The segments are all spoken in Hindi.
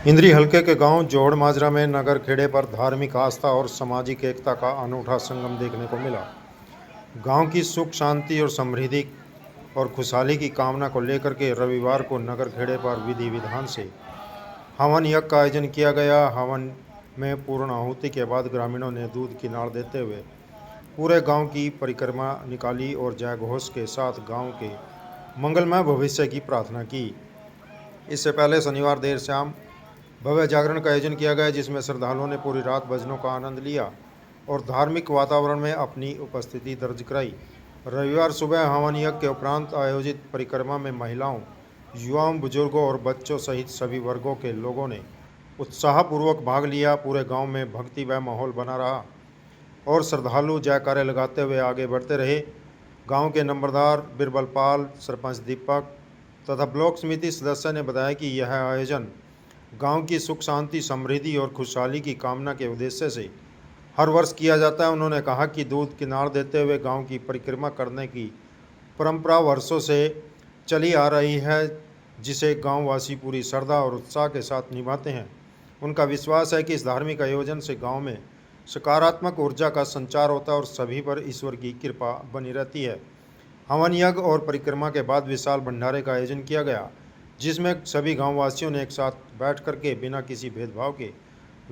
इंद्री हलके के गांव जोड़ माजरा में नगर खेड़े पर धार्मिक आस्था और सामाजिक एकता का अनूठा संगम देखने को मिला। गांव की सुख शांति और समृद्धि और खुशहाली की कामना को लेकर के रविवार को नगर खेड़े पर विधि विधान से हवन यज्ञ का आयोजन किया गया। हवन में पूर्ण आहुति के बाद ग्रामीणों ने दूध की नाड़ देते हुए पूरे गांव की परिक्रमा निकाली और जय घोष के साथ गांव के मंगलमय भविष्य की प्रार्थना की। इससे पहले शनिवार देर शाम भव्य जागरण का आयोजन किया गया, जिसमें श्रद्धालुओं ने पूरी रात भजनों का आनंद लिया और धार्मिक वातावरण में अपनी उपस्थिति दर्ज कराई। रविवार सुबह हवन यज्ञ के उपरांत आयोजित परिक्रमा में महिलाओं, युवाओं, बुजुर्गों और बच्चों सहित सभी वर्गों के लोगों ने उत्साहपूर्वक भाग लिया। पूरे गांव में भक्ति व माहौल बना रहा और श्रद्धालु जयकारे लगाते हुए आगे बढ़ते रहे। गांव के नंबरदार बिरबलपाल, सरपंच दीपक तथा ब्लॉक समिति सदस्य ने बताया कि यह आयोजन गांव की सुख शांति, समृद्धि और खुशहाली की कामना के उद्देश्य से हर वर्ष किया जाता है। उन्होंने कहा कि दूध की नाड़ देते हुए गांव की परिक्रमा करने की परंपरा वर्षों से चली आ रही है, जिसे गांववासी पूरी श्रद्धा और उत्साह के साथ निभाते हैं। उनका विश्वास है कि इस धार्मिक आयोजन से गांव में सकारात्मक ऊर्जा का संचार होता है और सभी पर ईश्वर की कृपा बनी रहती है। हवन यज्ञ और परिक्रमा के बाद विशाल भंडारे का आयोजन किया गया, जिसमें सभी गांववासियों ने एक साथ बैठ करके बिना किसी भेदभाव के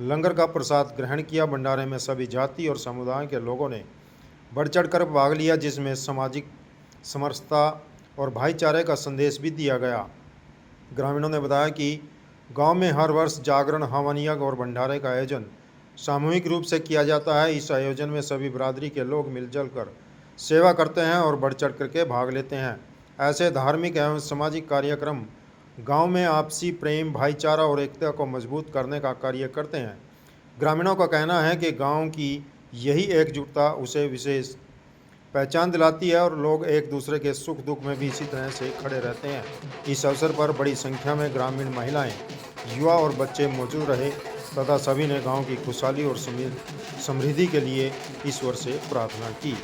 लंगर का प्रसाद ग्रहण किया। भंडारे में सभी जाति और समुदाय के लोगों ने बढ़ चढ़कर भाग लिया, जिसमें सामाजिक समरसता और भाईचारे का संदेश भी दिया गया। ग्रामीणों ने बताया कि गांव में हर वर्ष जागरण, हवन यज्ञ और भंडारे का आयोजन सामूहिक रूप से किया जाता है। इस आयोजन में सभी बिरादरी के लोग मिलजुल कर सेवा करते हैं और बढ़ चढ़ करके भाग लेते हैं। ऐसे धार्मिक एवं सामाजिक कार्यक्रम गांव में आपसी प्रेम, भाईचारा और एकता को मजबूत करने का कार्य करते हैं। ग्रामीणों का कहना है कि गांव की यही एकजुटता उसे विशेष पहचान दिलाती है और लोग एक दूसरे के सुख दुख में भी इसी तरह से खड़े रहते हैं। इस अवसर पर बड़ी संख्या में ग्रामीण महिलाएं, युवा और बच्चे मौजूद रहे तथा सभी ने गांव की खुशहाली और समृद्धि के लिए ईश्वर से प्रार्थना की।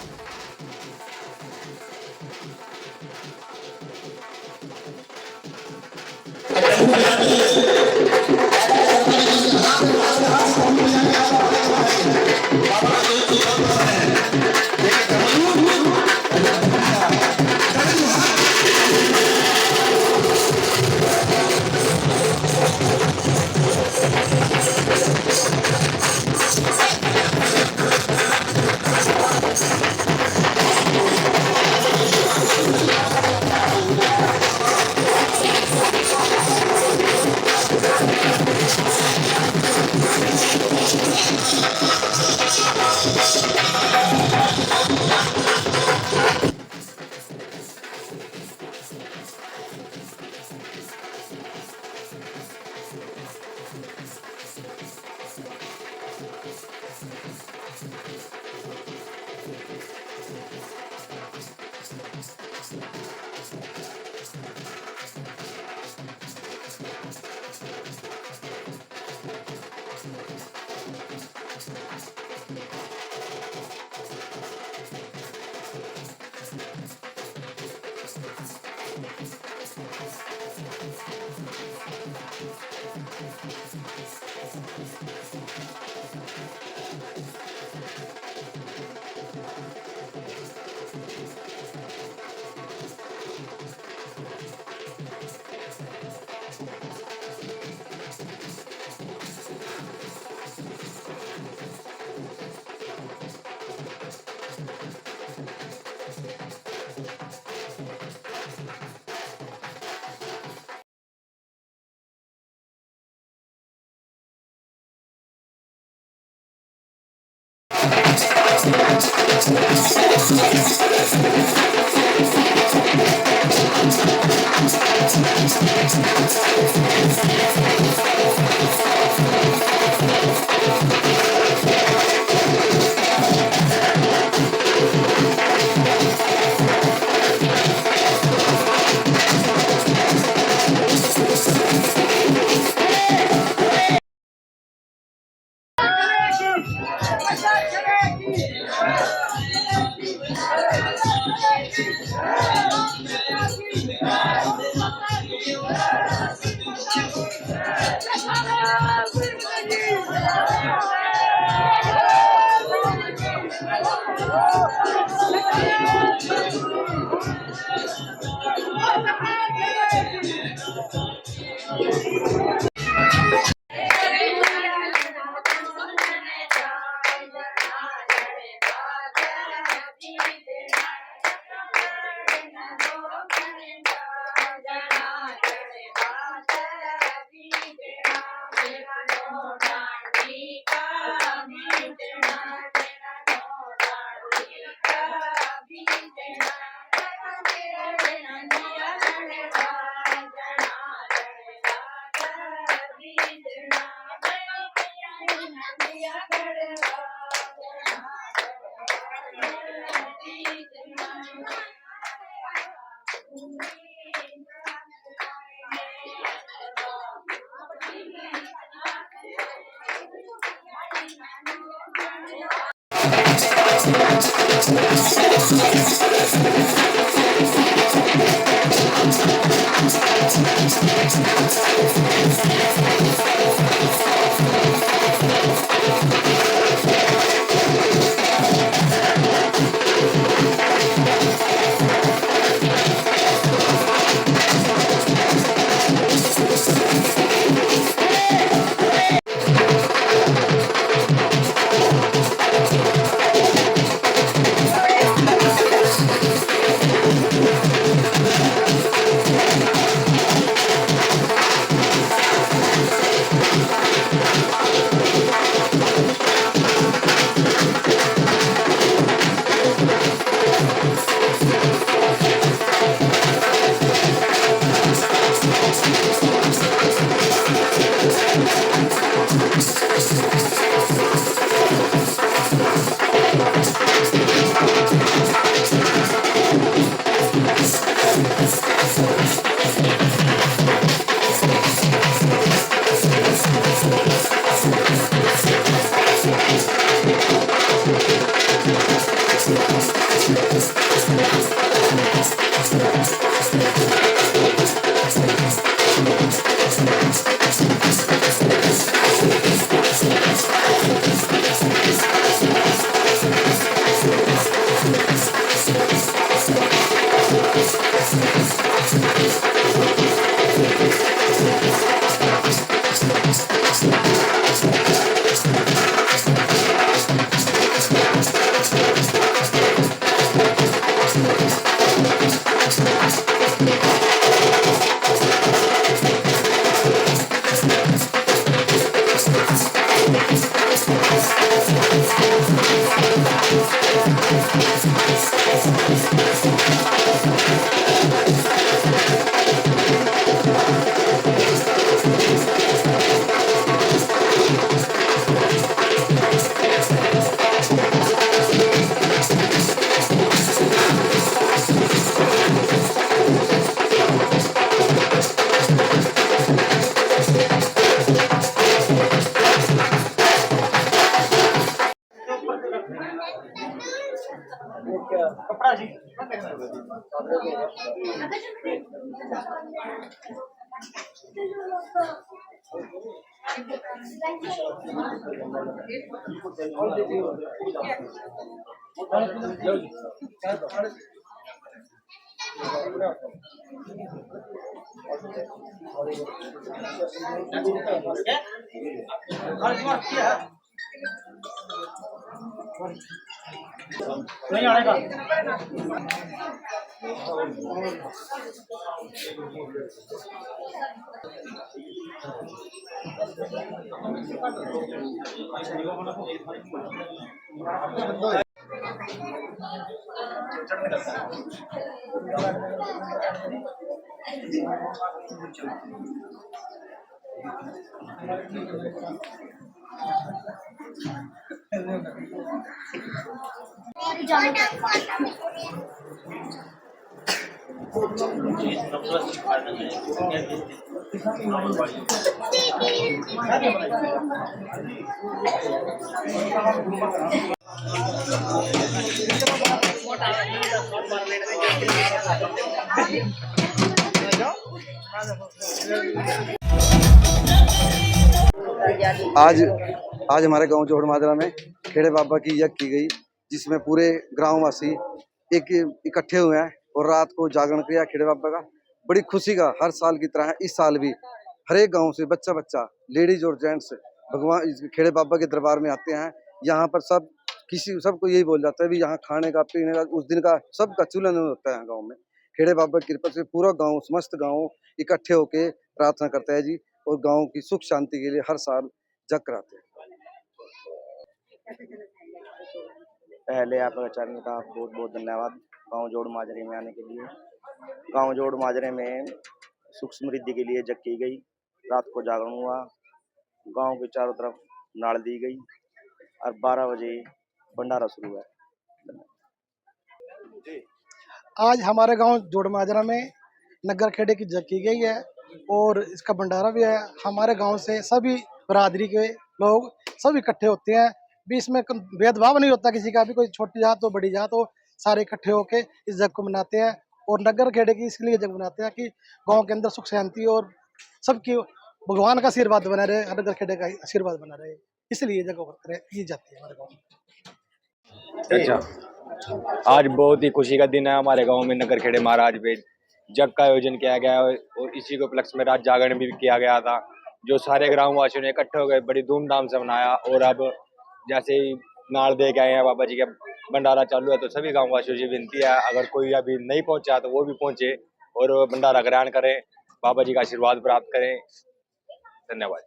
नहीं आएगा। आज आज हमारे गांव जोड़ माजरा में खेड़े बाबा की यज्ञ की गई, जिसमें पूरे ग्रामवासी एक इकट्ठे हुए हैं और रात को जागरण किया खेड़े बाबा का। बड़ी खुशी का हर साल की तरह इस साल भी हर एक गांव से बच्चा बच्चा, लेडीज और जेंट्स भगवान इस खेड़े बाबा के दरबार में आते हैं। यहाँ पर सबको यही बोल जाता है भी यहाँ खाने का पीने का उस दिन का सबका चूल्हा होता है गाँव में। खेड़े बाबा की कृपा से पूरा गांव, समस्त गांव इकट्ठे होके प्रार्थना करता है जी, और गांव की सुख शांति के लिए हर साल जग कराते हैं। पहले आपका चैनल का बहुत बहुत धन्यवाद गांव जोड़ माजरे में आने के लिए। गांव जोड़ माजरे में सुख समृद्धि के लिए जग की गई, रात को जागरण हुआ, गांव के चारों तरफ नाड़ दी गई और 12 बजे भंडारा शुरू हुआ। आज हमारे गांव जोड़ माजरा में नगर खेड़े की जग की गई है और इसका भंडारा भी है। हमारे गांव से सभी बरादरी के लोग सब इकट्ठे होते हैं, भी इसमें भेदभाव नहीं होता किसी का भी, कोई छोटी जात हो बड़ी जात हो, सारे इकट्ठे होके इस जग को मनाते हैं। और नगर खेड़े की इसलिए जग मनाते हैं कि गांव के अंदर सुख शांति और सबकी भगवान का आशीर्वाद बना रहे, नगर खेड़े का आशीर्वाद बना रहे, इसलिए जगह की जाती है हमारे गाँव में। अच्छा, आज बहुत ही खुशी का दिन है। हमारे गांव में नगर खेड़े महाराज पे जग का आयोजन किया गया है और इसी के उपलक्ष्य में रात जागरण भी किया गया था, जो सारे ग्रामवासियों ने इकट्ठे हो गए बड़ी धूमधाम से मनाया। और अब जैसे ही नाल दे के आए हैं बाबा जी का भंडारा चालू है, तो सभी गांववासियों से विनती है अगर कोई अभी नहीं पहुंचा तो वो भी पहुंचे और भंडारा ग्रहण करें, बाबा जी का आशीर्वाद प्राप्त करें। धन्यवाद।